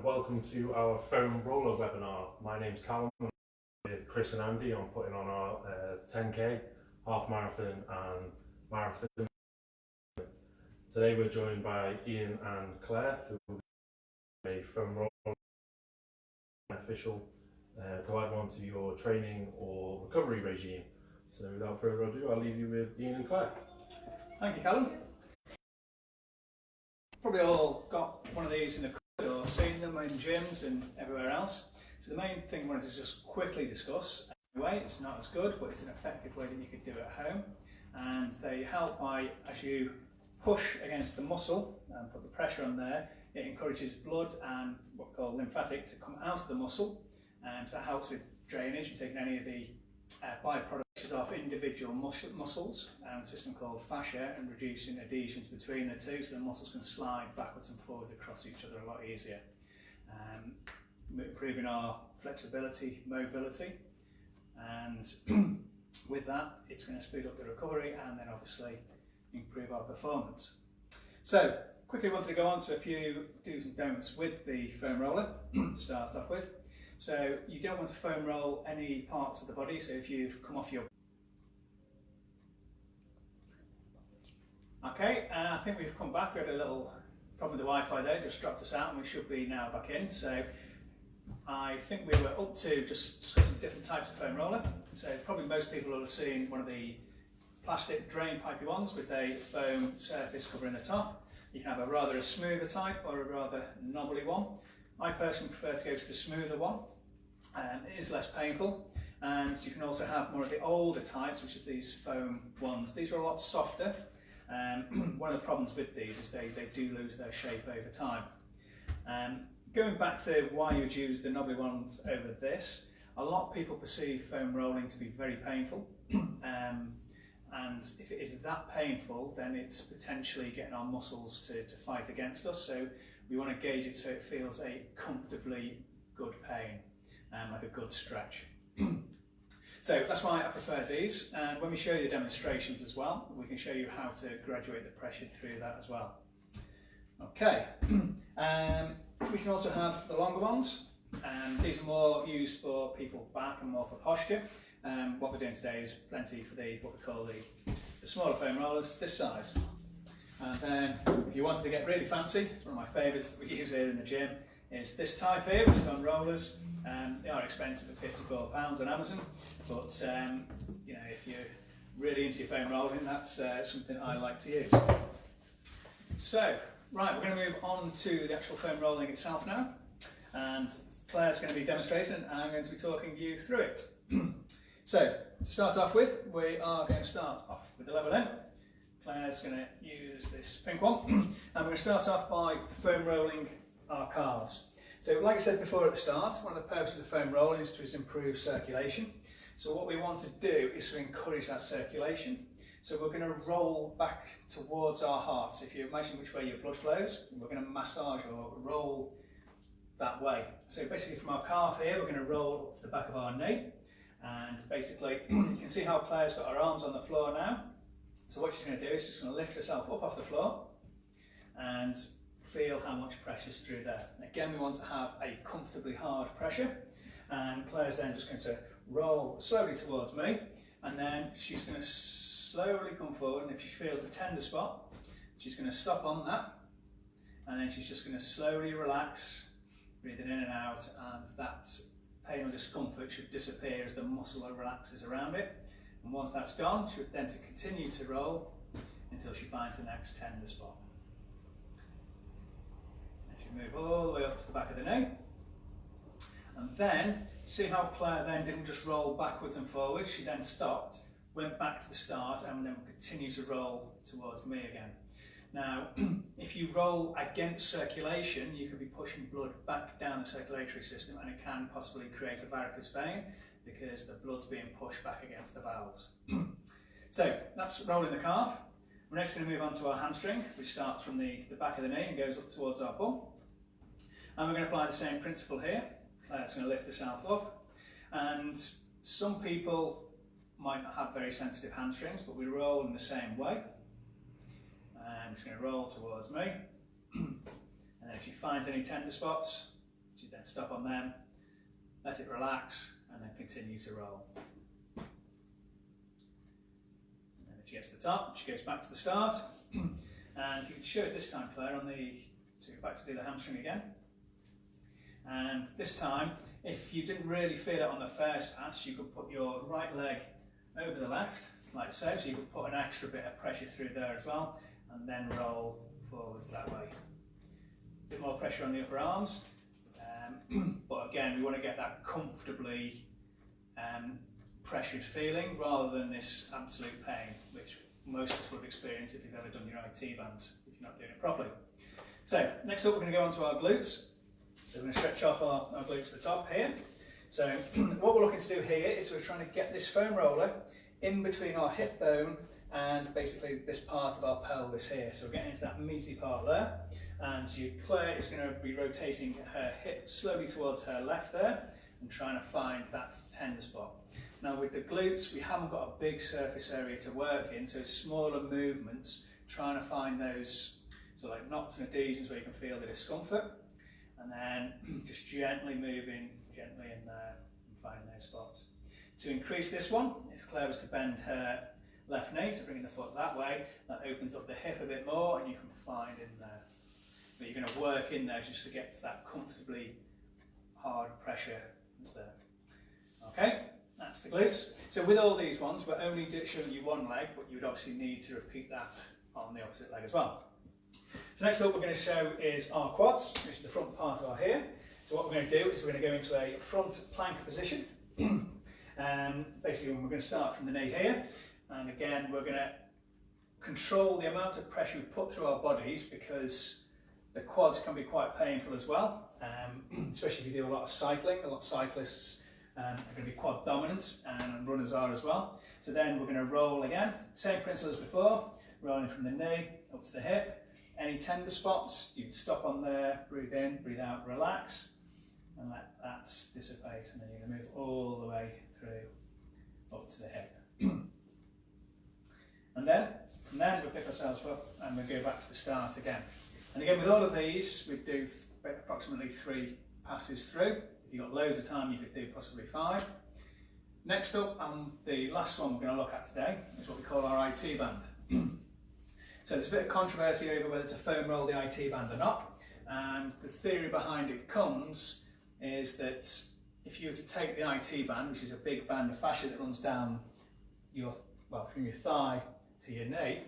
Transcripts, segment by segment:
welcome to our foam roller webinar. My name's Callum. With Chris and Andy, I'm putting on our 10k, half marathon and marathon. Today we're joined by Ian and Claire, who will be a foam roller beneficial to add on to your training or recovery regime. So without further ado, I'll leave you with Ian and Claire. Thank you, Callum. Probably all got one of these in the cupboard or seen them in gyms and everywhere else. So the main thing I wanted to just quickly discuss, anyway, it's not as good, but it's an effective way that you could do at home. And they help by, as you push against the muscle and put the pressure on there, it encourages blood and what we call lymphatic to come out of the muscle. So that helps with drainage and taking any of the byproducts off individual muscles and a system called fascia, and reducing adhesions between the two so the muscles can slide backwards and forwards across each other a lot easier. Improving our flexibility, mobility, and with that it's going to speed up the recovery and then obviously improve our performance. So quickly wanted to go on to a few do's and don'ts with the foam roller to start off with. So you don't want to foam roll any parts of the body, so if you've come off your... Okay, I think we've come back. We had a little problem with the Wi-Fi there, just dropped us out and we should be now back in. So I think we were up to just discussing different types of foam roller. So probably most people will have seen one of the plastic drain pipey ones with a foam surface covering the top. You can have a rather smoother type or a rather knobbly one. I personally prefer to go to the smoother one. It is less painful, and you can also have more of the older types, which is these foam ones. These are a lot softer. One of the problems with these is they do lose their shape over time. Going back to why you would use the knobbly ones over this, a lot of people perceive foam rolling to be very painful. And if it is that painful, then it's potentially getting our muscles to fight against us. So we want to gauge it so it feels a comfortably good pain, like a good stretch. So that's why I prefer these, and when we show you the demonstrations as well, we can show you how to graduate the pressure through that as well. Okay, we can also have the longer ones. These are more used for people back and more for posture. What we're doing today is plenty for what we call the smaller foam rollers, this size. And then if you wanted to get really fancy, it's one of my favourites that we use here in the gym, is this type here, which is on rollers. They are expensive at £54 on Amazon, but you know, if you're really into your foam rolling, that's something I like to use. So, right, we're going to move on to the actual foam rolling itself now, and Claire's going to be demonstrating and I'm going to be talking you through it. So, to start off with, we are going to start off with the level M. Claire's going to use this pink one, and we're going to start off by foam rolling our calves. So like I said before at the start, one of the purposes of foam rolling is to improve circulation. So what we want to do is to encourage that circulation. So we're going to roll back towards our heart. So if you imagine which way your blood flows, we're going to massage or roll that way. So basically from our calf here, we're going to roll up to the back of our knee. And basically, you can see how Claire's got her arms on the floor now. So what she's going to do is she's going to lift herself up off the floor and feel how much pressure is through there. Again, we want to have a comfortably hard pressure, and Claire's then just going to roll slowly towards me, and then she's going to slowly come forward, and if she feels a tender spot, she's going to stop on that, and then she's just going to slowly relax, breathing in and out, and that pain or discomfort should disappear as the muscle relaxes around it. And once that's gone, she would then continue to roll until she finds the next tender spot. Move all the way up to the back of the knee, and then see how Claire then didn't just roll backwards and forwards, she then stopped, went back to the start, and then continue to roll towards me again. Now if you roll against circulation, you could be pushing blood back down the circulatory system, and it can possibly create a varicose vein because the blood's being pushed back against the valves. So that's rolling the calf. We're next going to move on to our hamstring, which starts from the back of the knee and goes up towards our bum. And we're going to apply the same principle here. Claire's going to lift herself up. And some people might not have very sensitive hamstrings, but we roll in the same way. And it's going to roll towards me. And then if she finds any tender spots, stop on them, let it relax, and then continue to roll. And then when she gets to the top, she goes back to the start. And you can show it this time, Claire, so you're back to do the hamstring again. And this time, if you didn't really feel it on the first pass, you could put your right leg over the left, like so you could put an extra bit of pressure through there as well, and then roll forwards that way. A bit more pressure on the upper arms, but again, we want to get that comfortably pressured feeling rather than this absolute pain, which most of us would experience if you've ever done your IT bands, if you're not doing it properly. So next up, we're going to go on to our glutes. So we're going to stretch off our glutes to the top here. So what we're looking to do here is we're trying to get this foam roller in between our hip bone and basically this part of our pelvis here. So we're getting into that meaty part there. And Claire is going to be rotating her hip slowly towards her left there and trying to find that tender spot. Now with the glutes, we haven't got a big surface area to work in, so smaller movements, trying to find those, so like knots and adhesions where you can feel the discomfort. And then just gently moving gently in there and finding those spots. To increase this one, if Claire was to bend her left knee, so bringing the foot that way, that opens up the hip a bit more and you can find in there. But you're going to work in there just to get to that comfortably hard pressure that's there. Okay, that's the glutes. So with all these ones, we're only showing you one leg, but you would obviously need to repeat that on the opposite leg as well. So next up we're going to show is our quads, which is the front part of our here. So what we're going to do is we're going to go into a front plank position. Basically we're going to start from the knee here, and again we're going to control the amount of pressure we put through our bodies because the quads can be quite painful as well, especially if you do a lot of cycling. A lot of cyclists are going to be quad dominant, and runners are as well. So then we're going to roll again, same principle as before, rolling from the knee up to the hip. Any tender spots, you'd stop on there, breathe in, breathe out, relax, and let that dissipate, and then you're going to move all the way through up to the hip. And then, from there, we'll pick ourselves up and we'll go back to the start again. And again, with all of these, we do approximately 3 passes through. If you've got loads of time, you could do possibly 5. Next up, and the last one we're going to look at today, is what we call our IT band. So there's a bit of controversy over whether to foam roll the IT band or not, and the theory behind it is that if you were to take the IT band, which is a big band of fascia that runs down from your thigh to your knee,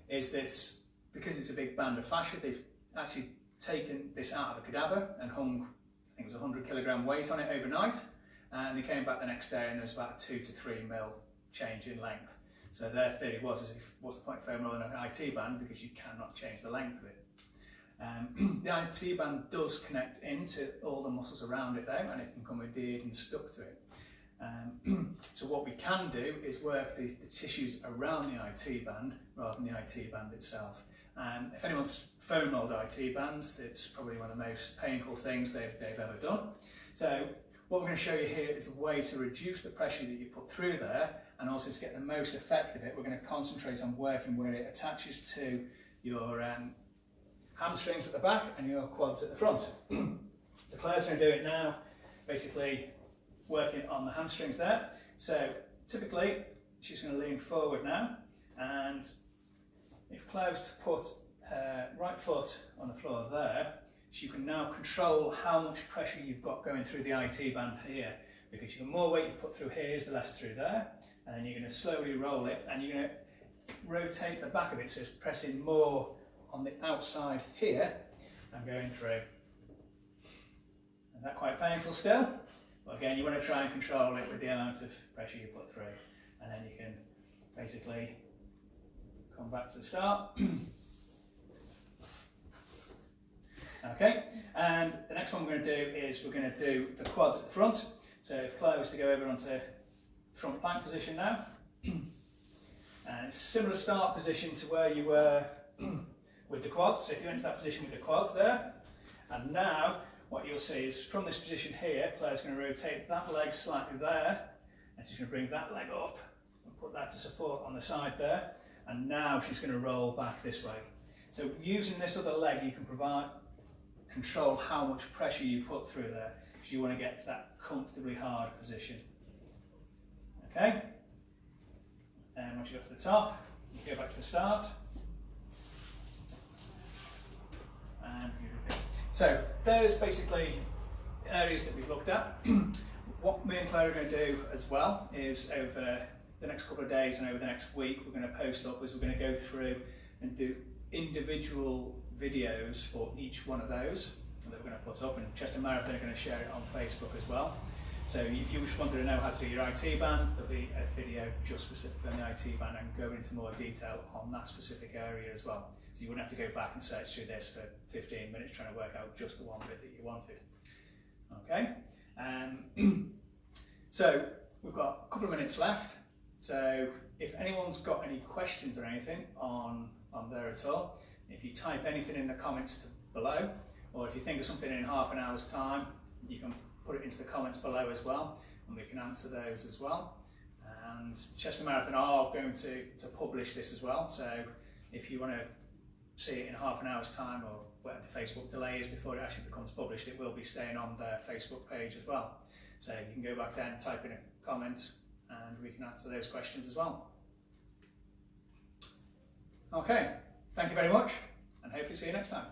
is that because it's a big band of fascia, they've actually taken this out of a cadaver and hung, I think it was 100 kilogram weight on it overnight, and they came back the next day and there's about a 2 to 3 mil change in length. So their theory was, what's the point of foam rolling an IT band, because you cannot change the length of it. The IT band does connect into all the muscles around it though, and it can come adhered and stuck to it. So what we can do is work the tissues around the IT band rather than the IT band itself. If anyone's foam rolled IT bands, it's probably one of the most painful things they've ever done. So what we're going to show you here is a way to reduce the pressure that you put through there, and also to get the most effect of it, we're going to concentrate on working where it attaches to your hamstrings at the back and your quads at the front. So Claire's going to do it now, basically working on the hamstrings there. So typically she's going to lean forward now, and if Claire was to put her right foot on the floor there, she can now control how much pressure you've got going through the IT band here, because the more weight you put through here is the less through there, and then you're going to slowly roll it and you're going to rotate the back of it so it's pressing more on the outside here and going through. Is that quite painful still? But again, you want to try and control it with the amount of pressure you put through, and then you can basically come back to the start. Okay, and the next one we're going to do is we're going to do the quads at the front. So if Claire was to go over onto front plank position now, and it's a similar start position to where you were with the quads. So if you're into that position with the quads there, and now what you'll see is from this position here, Claire's going to rotate that leg slightly there, and she's going to bring that leg up and put that to support on the side there, and now she's going to roll back this way. So using this other leg, you can control how much pressure you put through there, because you want to get to that comfortably hard position. Okay? And once you go to the top, you go back to the start. And you repeat. So there's basically areas that we've looked at. What me and Claire are going to do as well is over the next couple of days and over the next week, we're going to post up, is we're going to go through and do individual videos for each one of those that we're going to put up, and Chester Marathon are going to share it on Facebook as well. So if you just wanted to know how to do your IT band, there'll be a video just specifically on the IT band and go into more detail on that specific area as well. So you wouldn't have to go back and search through this for 15 minutes trying to work out just the one bit that you wanted. Okay, so we've got a couple of minutes left. So if anyone's got any questions or anything on there at all, if you type anything in the comments below, or if you think of something in half an hour's time, you can put it into the comments below as well, and we can answer those as well. And Chester Marathon are going to publish this as well, so if you want to see it in half an hour's time, or whatever the Facebook delay is before it actually becomes published, it will be staying on their Facebook page as well. So you can go back there and type in a comment and we can answer those questions as well. Okay, thank you very much, and hopefully see you next time.